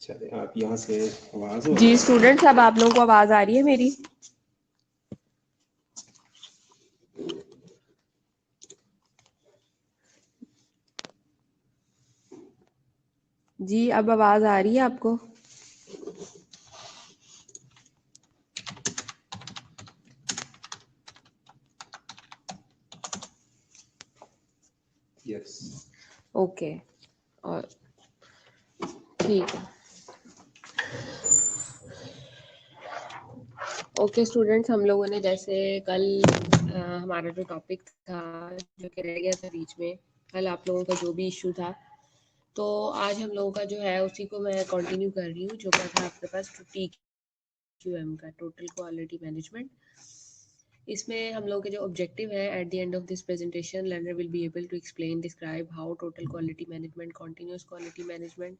चले आप यहाँ से आवाज जी स्टूडेंट्स, अब आप लोगों को आवाज आ रही है मेरी? जी अब आवाज आ रही है आपको? यस ओके, और ठीक है। ओके स्टूडेंट्स, हम लोगों ने जैसे कल हमारा जो टॉपिक था जो कि रह गया था बीच में, कल आप लोगों का जो भी इशू था, तो आज हम लोगों का जो है उसी को मैं कंटिन्यू कर रही हूँ, जो क्या था आपके पास TQM का, टोटल क्वालिटी मैनेजमेंट। इसमें हम लोग के जो ऑब्जेक्टिव है, at the end of this presentation learner will be able to explain describe how total quality management, continuous quality management,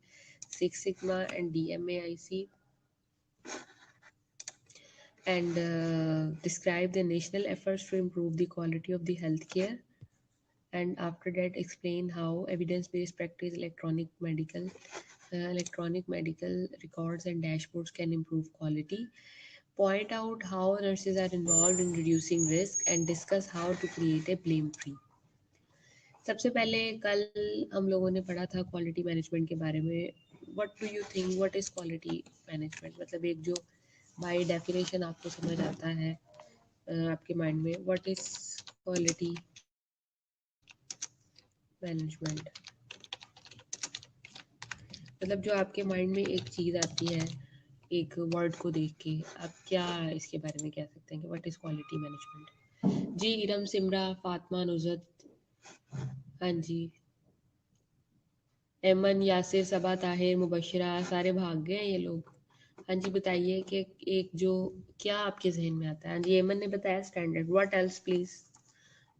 six sigma and DMAIC, and describe the national efforts to improve the quality of the healthcare, and after that explain how evidence-based practice, electronic medical records and dashboards can improve quality, point out how nurses are involved in reducing risk, and discuss how to create a blame free. सबसे पहले कल हम लोगों ने पढ़ा था quality management के बारे में। What do you think, what is quality management? मतलब एक जो बाय डेफिनेशन आपको समझ आता है आपके माइंड में, व्हाट इज क्वालिटी मैनेजमेंट? मतलब जो आपके माइंड में एक चीज़ आती है एक वर्ड को देख के, आप क्या इसके बारे में कह सकते हैं कि व्हाट इज क्वालिटी मैनेजमेंट? जी इरम, सिमरा, फातिमा, नुजरत, हाँ जी, एमन, यासिर, सबा, ताहिर, मुबशरा, सारे भाग गए ये लोग। हाँ जी बताइए कि एक जो क्या आपके जहन में आता है? हाँ जी, एमन ने बताया स्टैंडर्ड, व्हाट एल्स प्लीज?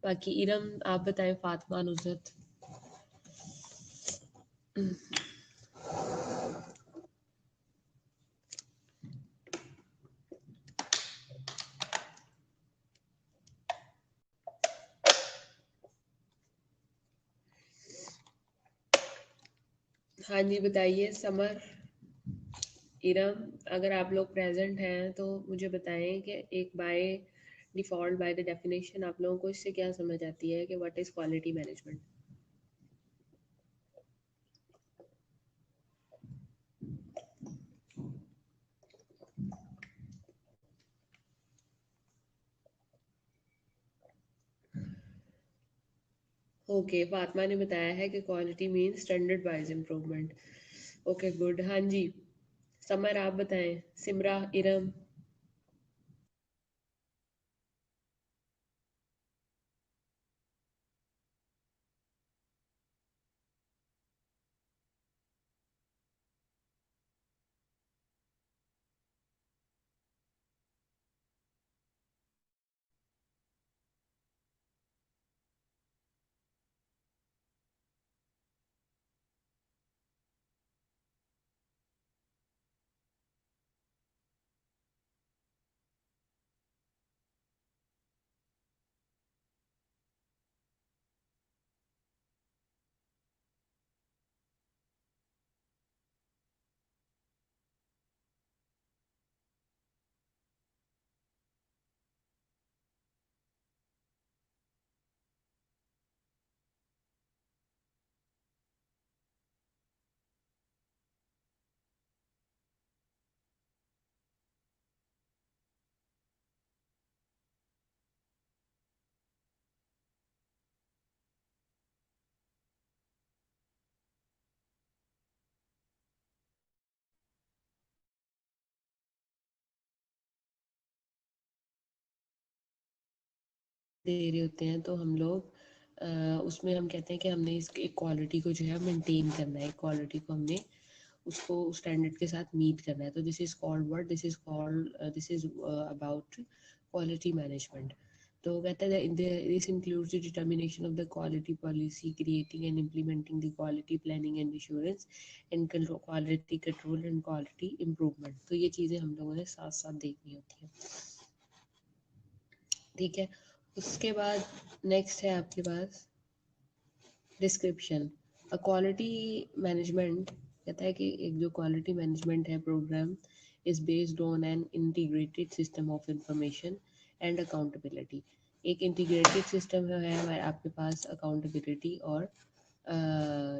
बाकी इरम आप बताएं, फातिमा, नुजरत। हाँ जी बताइए, समर, इरम, अगर आप लोग प्रेजेंट हैं तो मुझे बताएं कि एक by default, by the definition आप लोगों को इससे क्या समझ आती है कि what is quality management? Okay, Fatima ने बताया है कि quality means standard wise improvement. Okay good, हाँ जी। समर आप बताएं, सिमरा, इरम। दे रहे होते हैं तो हम लोग उसमें हम कहते हैं कि हमने इस क्वालिटी को जो है मेंटेन करना है, क्वालिटी को हमने उसको स्टैंडर्ड के साथ मीट करना है। तो this is called what, this is about quality management. तो कहता है this includes the determination of the quality policy, creating and implementing the quality planning and assurance and quality control and quality improvement. तो ये चीज़ें हम लोगों ने साथ साथ देखनी होती हैं, ठीक है। उसके बाद नेक्स्ट है आपके पास डिस्क्रिप्शन। अ क्वालिटी मैनेजमेंट कहता है कि एक जो क्वालिटी मैनेजमेंट है programme is based on an integrated system of information and accountability. एक इंटीग्रेटेड सिस्टम है हमारे आपके पास अकाउंटेबिलिटी और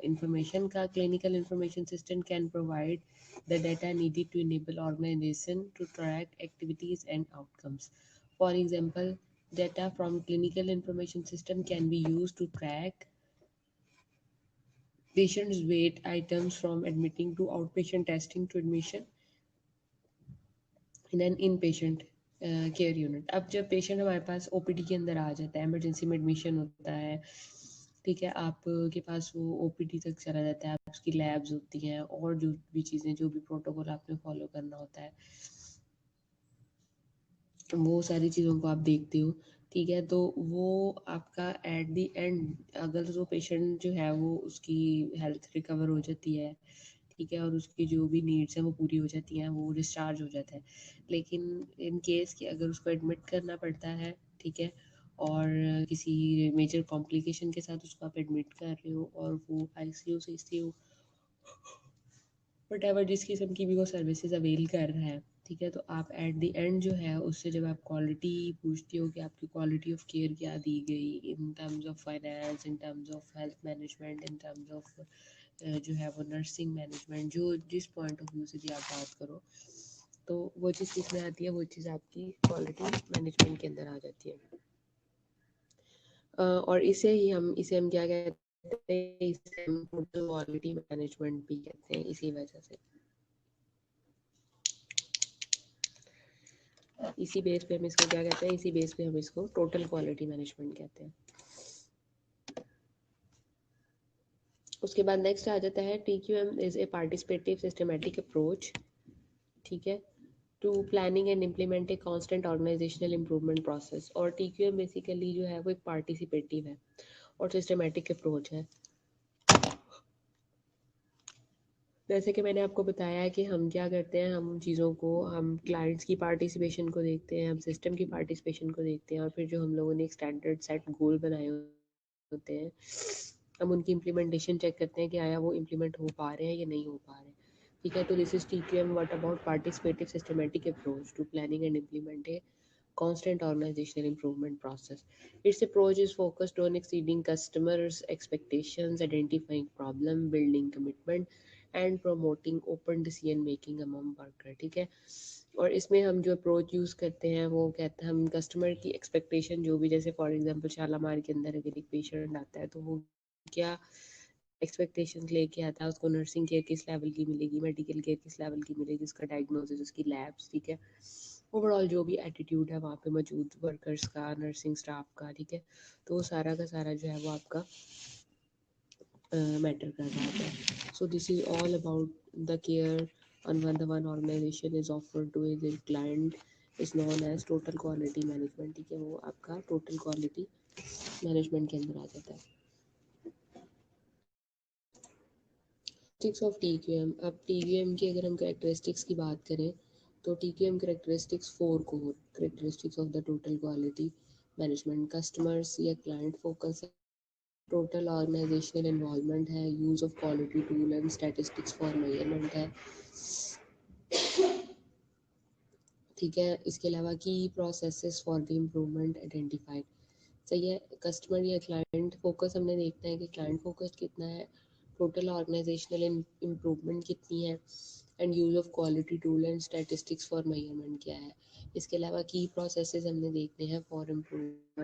information का। clinical information system can provide the data needed to enable organization to track activities and outcomes. For example, data from clinical information system can be used to track patients weight items from admitting to outpatient testing to admission in an in patient care unit. अब जब patient हमारे पास OPD के अंदर आ जाता है, emergency में admission होता है, ठीक है, आपके पास वो ओपीडी तक चला जाता है, उसकी लैब्स होती हैं और जो भी चीज़ें, जो भी प्रोटोकॉल आपने फॉलो करना होता है, वो सारी चीज़ों को आप देखते हो, ठीक है। तो वो आपका एट द एंड अगर जो पेशेंट जो है वो उसकी हेल्थ रिकवर हो जाती है, ठीक है, और उसकी जो भी नीड्स हैं वो पूरी हो जाती हैं, वो डिस्चार्ज हो जाता है। लेकिन इन केस कि अगर उसको एडमिट करना पड़ता है, ठीक है, और किसी मेजर कॉम्प्लिकेशन के साथ उसको आप एडमिट कर रहे हो और वो आईसीयू से ICU वट जिस किस्म की भी वो सर्विसेज अवेल कर रहा है, ठीक है, तो आप एट द एंड जो है उससे जब आप क्वालिटी पूछते हो कि आपकी क्वालिटी ऑफ केयर क्या दी गई in terms of finance, in terms of health management, in terms of जो है वो नर्सिंग मैनेजमेंट, जो जिस पॉइंट ऑफ व्यू से भी आप बात करो, तो वो चीज़ किस में आती है, वो चीज़ आपकी क्वालिटी मैनेजमेंट के अंदर आ जाती है। और इसे हम क्या कहते हैं, इसे हम टोटल क्वालिटी मैनेजमेंट भी कहते हैं इसी वजह से। इसी बेस पे हम इसको क्या कहते हैं, इसी बेस पे हम इसको टोटल क्वालिटी मैनेजमेंट कहते हैं। उसके बाद नेक्स्ट आ जाता है TQM is a participative systematic approach, ठीक है, to planning and implement a constant organisational improvement process. और TQM बेसिकली जो है वो एक पार्टिसिपेटिव है और सिस्टमैटिक अप्रोच है। जैसे कि मैंने आपको बताया है कि हम क्या करते हैं, हम चीज़ों को, हम क्लाइंट्स की पार्टिसिपेशन को देखते हैं, हम सिस्टम की पार्टिसिपेशन को देखते हैं, और फिर जो हम लोगों ने एक स्टैंडर्ड सेट गोल बनाए होते हैं, हम उनकी इम्प्लीमेंटेशन चेक करते हैं कि आया वो इम्प्लीमेंट हो पा रहे हैं या नहीं हो पा रहे हैं, ठीक है। तो this is TQM what about participative systematic approach to planning and implement a constant organizational improvement process. Its approach is focused on exceeding customers' expectations, identifying problem, building commitment, and promoting open decision making among workers, ठीक है। और इसमें हम जो approach use करते हैं वो कहते हैं, हम कस्टमर की एक्सपेक्टेशन जो भी, जैसे फॉर एग्जांपल शालामार के अंदर अगर एक पेशेंट आता है तो वो क्या एक्सपेक्टेशंस लेके आता है, उसको नर्सिंग केयर किस लेवल की मिलेगी, मेडिकल केयर किस लेवल की मिलेगी, उसका डायग्नोसिस, उसकी लैब्स, ठीक है, ओवरऑल जो भी एटीट्यूड है वहाँ पे मौजूद वर्कर्स का, नर्सिंग स्टाफ का, ठीक है, तो वो सारा का सारा जो है वो आपका मैटर कर रहा है. So this is all about the care on one organization is offered to a client is known as total quality management. ठीक है, वो आपका टोटल क्वालिटी मैनेजमेंट के अंदर आ जाता है. Characteristics of TQM. अब TQM की अगर हम कैरेक्टरिस्टिक्स की बात करें तो TQM characteristics 4 core characteristics of the total quality management. Customers या क्लाइंट फोकस है, टोटल ऑर्गेनाइजेशनल इन्वॉल्वमेंट है, use of quality tool and statistics for measurement है, ठीक है. इसके अलावा की processes for the improvement identified. सही है. कस्टमर या क्लाइंट फोकस हमने देखना है कि क्लाइंट फोकस कितना है, टोटल ऑर्गेनाइजेशनल इम्प्रूवमेंट कितनी है, and use of quality tool and statistics for measurement क्या है. इसके अलावा की प्रोसेसेस हमने देखने हैं फॉर इम्प्रूव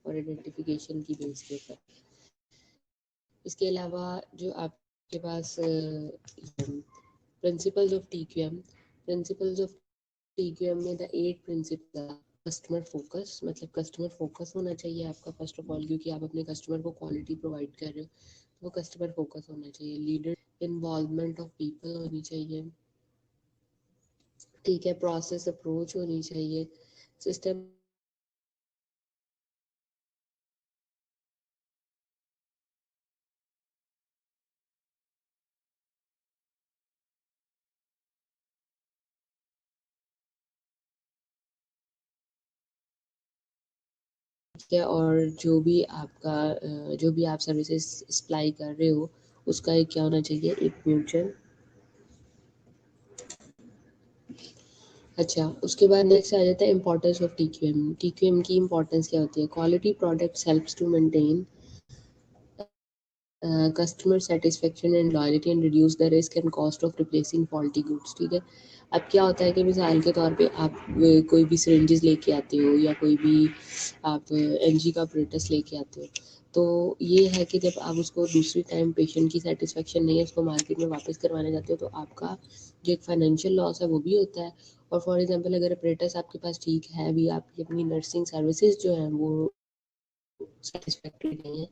और आइडेंटिफिकेशन की बेस के ऊपर. इसके अलावा जो आपके पास principles of TQM. Principles of TQM में द 8 प्रिंसिपल. कस्टमर फोकस, मतलब कस्टमर फोकस होना चाहिए आपका फर्स्ट ऑफ ऑल, क्योंकि आप अपने कस्टमर को क्वालिटी प्रोवाइड कर रहे हो, तो वो कस्टमर फोकस होना चाहिए. लीडर इन्वॉल्वमेंट ऑफ पीपल होनी चाहिए, ठीक है. प्रोसेस अप्रोच होनी चाहिए. सिस्टम है, और जो भी आपका जो भी आप सर्विसेज सप्लाई कर रहे हो उसका एक क्या होना चाहिए, एक म्यूचुअल. अच्छा, उसके बाद नेक्स्ट आ जाता है इंपॉर्टेंस ऑफ TQM. TQM की इंपॉर्टेंस क्या होती है. Quality products helps to maintain customer satisfaction and loyalty and reduce the risk and cost of replacing faulty goods. ठीक है. अब क्या होता है कि मिसाल के तौर पे आप कोई भी सिरिंजेस लेके आते हो या कोई भी आप NG का अपरेटस लेके आते हो, तो ये है कि जब आप उसको दूसरी टाइम पेशेंट की सेटिस्फेक्शन नहीं है, उसको मार्केट में वापस करवाने जाते हो, तो आपका जो एक फाइनेंशियल लॉस है वो भी होता है. और फॉर एग्जांपल अगर अपरेटस आपके पास ठीक है भी, आपकी अपनी नर्सिंग सर्विसेज जो हैं वो सेटिस्फैक्टरी नहीं है,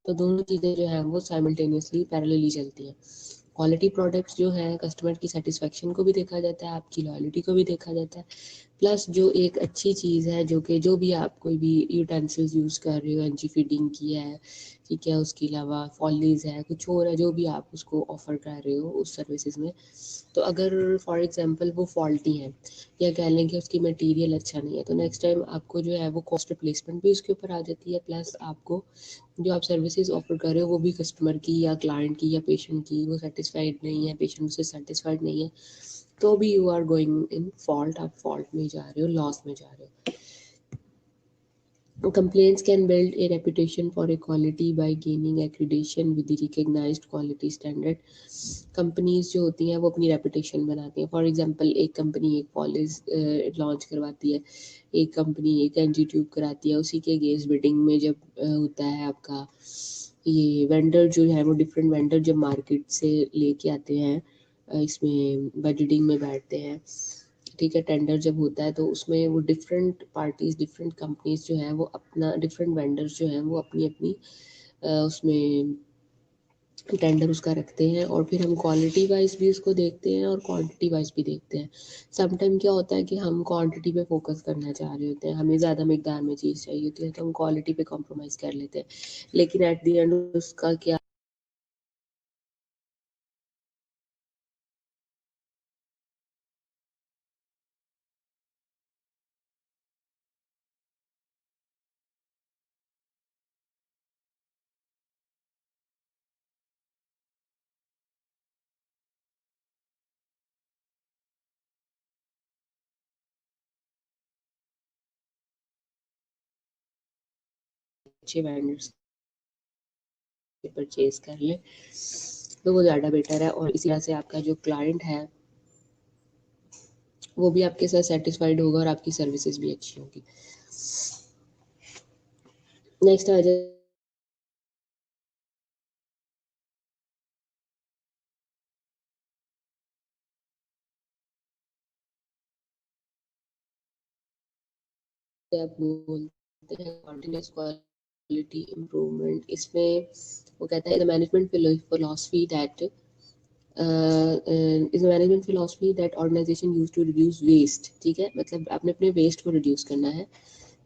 तो दोनों चीज़ें जो हैं वो साइमल्टेनियसली पैरेलली चलती हैं. क्वालिटी प्रोडक्ट्स जो हैं, कस्टमर की सेटिस्फेक्शन को भी देखा जाता है, आपकी लॉयल्टी को भी देखा जाता है, प्लस जो एक अच्छी चीज़ है जो कि जो भी आप कोई भी यूटेंसिल्स यूज़ कर रहे हो, NG फीडिंग की है, ठीक है, उसके अलावा फॉलीज है, कुछ और है, जो भी आप उसको ऑफर कर रहे हो उस सर्विसेज में, तो अगर फॉर एग्जांपल वो फॉल्टी है या कह लें कि उसकी मटेरियल अच्छा नहीं है, तो नेक्स्ट टाइम आपको जो है वो कॉस्ट रिप्लेसमेंट भी उसके ऊपर आ जाती है, प्लस आपको जो आप सर्विसेज ऑफर कर रहे हो वो भी कस्टमर की या क्लाइंट की या पेशेंट की वो सेटिस्फाइड नहीं है, पेशेंट उससे सेटिस्फाइड नहीं है, तो भी you are going in fault, आप फॉल्ट में जा रहे हो, लॉस में जा रहे हो. Complaints can build a reputation for a quality by gaining accreditation with the recognized quality standard. Companies जो होती हैं वो अपनी रेपुटेशन बनाती हैं. फॉर एग्जांपल एक कंपनी एक पॉलिस लॉन्च करवाती है, एक कंपनी एक NG ट्यूब कराती है, उसी के अगेंस्ट बिडिंग में जब होता है आपका ये वेंडर जो है वो डिफरेंट वेंडर जब मार्केट से लेके आते हैं, इसमें बजटिंग में बैठते हैं, ठीक है, टेंडर जब होता है तो उसमें वो डिफरेंट पार्टीज, डिफरेंट कंपनीज जो हैं वो अपना, डिफरेंट वेंडर्स जो हैं वो अपनी अपनी उसमें टेंडर उसका रखते हैं, और फिर हम क्वालिटी वाइज भी उसको देखते हैं और क्वांटिटी वाइज भी देखते हैं. समटाइम क्या होता है कि हम क्वांटिटी पे फोकस करना चाह रहे होते हैं, हमें ज़्यादा मिकदार में चीज़ चाहिए होती है, तो हम क्वालिटी पे कॉम्प्रोमाइज़ कर लेते हैं, लेकिन एट द एंड उसका क्या अच्छे वेंडर्स से परचेज कर ले तो वो ज़्यादा बेटर है. और इसी तरह से आपका जो क्लाइंट है वो भी आपके साथ सेटिस्फाइड होगा और आपकी सर्विसेज भी अच्छी होगी। नेक्स्ट आ जाए आप बोलते हैं कंटिन्यूअस क्वालिटी इम्प्रूवमेंट। इसमें वो कहता है the management philosophy that is management philosophy that organisation use to reduce waste. ठीक है, मतलब आपने अपने वेस्ट को रिड्यूस करना है।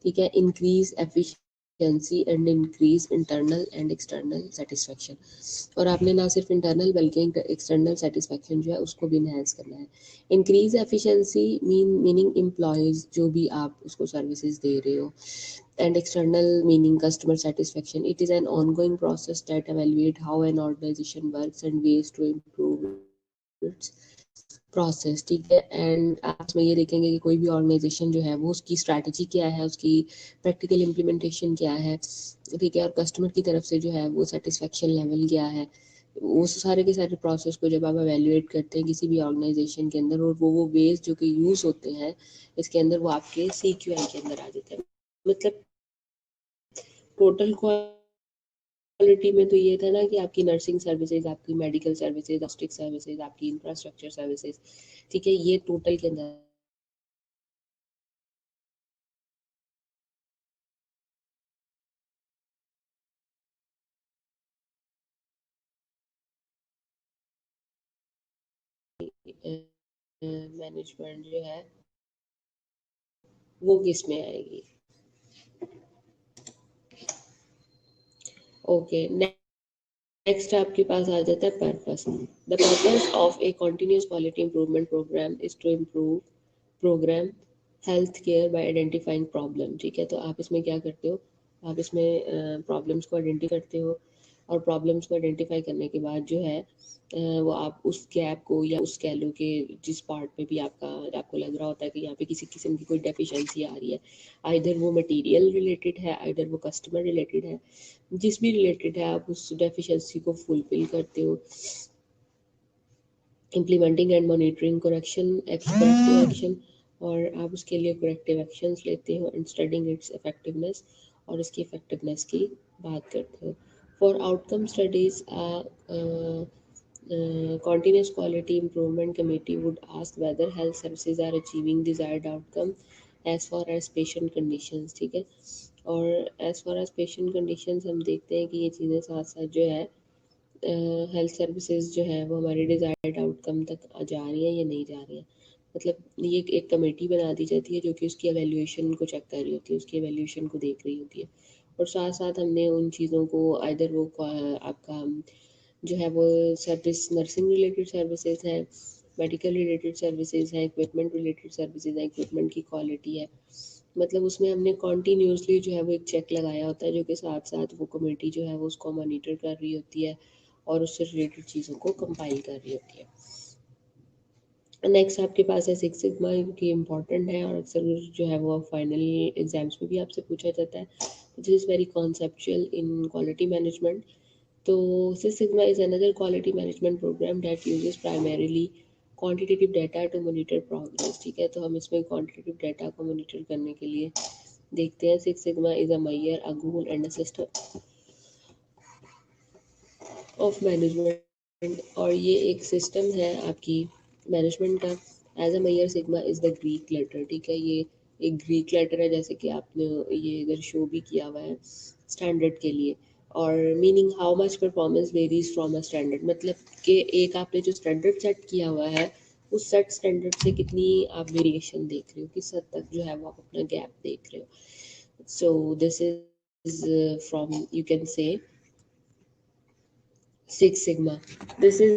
ठीक है, increase efficiency and increase internal and external satisfaction. और आपने ना सिर्फ इंटरनल बल्कि एक्सटर्नल सेटिस्फेक्शन जो है उसको भी इनहेंस करना है। इंक्रीज एफिशिएंसी मीनिंग एम्प्लॉयज जो भी आप उसको सर्विसेज दे रहे हो, and external meaning customer satisfaction. It is an ongoing process that evaluate how an organization works and ways to improve its process. ठीक है, एंड आप इसमें ये देखेंगे कि कोई भी ऑर्गेनाइजेशन जो है वो उसकी स्ट्रैटेजी क्या है, उसकी प्रैक्टिकल इम्प्लीमेंटेशन क्या है। ठीक है, और कस्टमर की तरफ से जो है वो सेटिस्फेक्शन लेवल क्या है। उस सारे के सारे प्रोसेस को जब आप एवेल्युएट करते हैं किसी भी ऑर्गेनाइजेशन के अंदर, और वो वेज जो कि यूज़ होते हैं इसके अंदर, वो आपके CQI के अंदर आ जाते हैं। मतलब टोटल क्वालिटी में तो ये था ना कि आपकी नर्सिंग सर्विसेज, आपकी मेडिकल सर्विसेज, हॉस्टिक सर्विसेज, आपकी इंफ्रास्ट्रक्चर सर्विसेज। ठीक है, ये टोटल के अंदर मैनेजमेंट जो है वो किस में आएगी। ओके, नेक्स्ट आपके पास आ जाता है purpose. The purpose of a continuous quality improvement programme is to improve programme health care by identifying problem. ठीक है, तो आप इसमें क्या करते हो, आप इसमें प्रॉब्लम्स को आइडेंटिफाई करते हो, और प्रॉब्लम्स को आइडेंटिफाई करने के बाद जो है वो आप उस गैप को या उस कह लो कि जिस पार्ट पे भी आपको लग रहा होता है कि यहाँ पे किसी किस्म की कोई डेफिशिएंसी आ रही है, आइदर वो मटेरियल रिलेटेड है, आइदर वो कस्टमर रिलेटेड है, जिस भी रिलेटेड है आप उस डेफिशिएंसी को फुलफिल करते हो। Implementing and monitoring corrective action, और आप उसके लिए करेक्टिव एक्शंस लेते हो, एंड स्टडिंग इट्स इफेक्टिवनेस, और इसकी इफेक्टिवनेस की बात करते हो। For outcome studies continuous quality improvement committee would ask whether health services are achieving desired outcome as far as patient conditions। ठीक है, और as far as patient conditions हम देखते हैं कि ये चीज़ें साथ साथ जो है हेल्थ सर्विसेज जो है वो हमारे डिज़ायर्ड आउटकम तक जा रही हैं या नहीं जा रही हैं। मतलब ये एक कमेटी बना दी जाती है जो कि उसकी एवेल्यूएशन को चेक कर रही होती है, उसकी एवेल्यूएशन को देख रही होती है, और साथ साथ हमने उन चीज़ों को आइदर वो आपका जो है वो सर्विस नर्सिंग रिलेटेड सर्विसेज हैं, मेडिकल रिलेटेड सर्विसेज हैं, इक्विपमेंट रिलेटेड सर्विसेज हैं, इक्विपमेंट की क्वालिटी है, मतलब उसमें हमने कॉन्टीन्यूसली जो है वो एक चेक लगाया होता है, जो कि साथ साथ वो कमेटी जो है वो उसको मॉनिटर कर रही होती है और उससे रिलेटेड चीज़ों को कंपाइल कर रही होती है। नेक्स्ट आपके पास है सिक्स सिग्मा, की इम्पॉर्टेंट है और अक्सर जो है वो फाइनल एग्जाम्स में भी आपसे पूछा जाता है। This is very conceptual in quality management. तो six sigma is another quality management programme that uses primarily quantitative data to monitor progress. ठीक है, तो हम इसमें क्वांटिटेटिव डाटा को मॉनिटर करने के लिए देखते हैं। Six sigma is a measure, a goal and a system of management, और ये एक सिस्टम है आपकी मैनेजमेंट का। As a measure sigma is the Greek letter. ठीक है, ये एक ग्रीक लेटर है, जैसे कि आपने ये इधर शो भी किया हुआ है स्टैंडर्ड के लिए। और meaning how much performance varies from a standard, मतलब कि एक आपने जो स्टैंडर्ड सेट किया हुआ है उस सेट स्टैंडर्ड से कितनी आप वेरिएशन देख रहे हो, किस हद तक जो है वो आप अपना गैप देख रहे हो। So this is from, you can say, Six Sigma. This is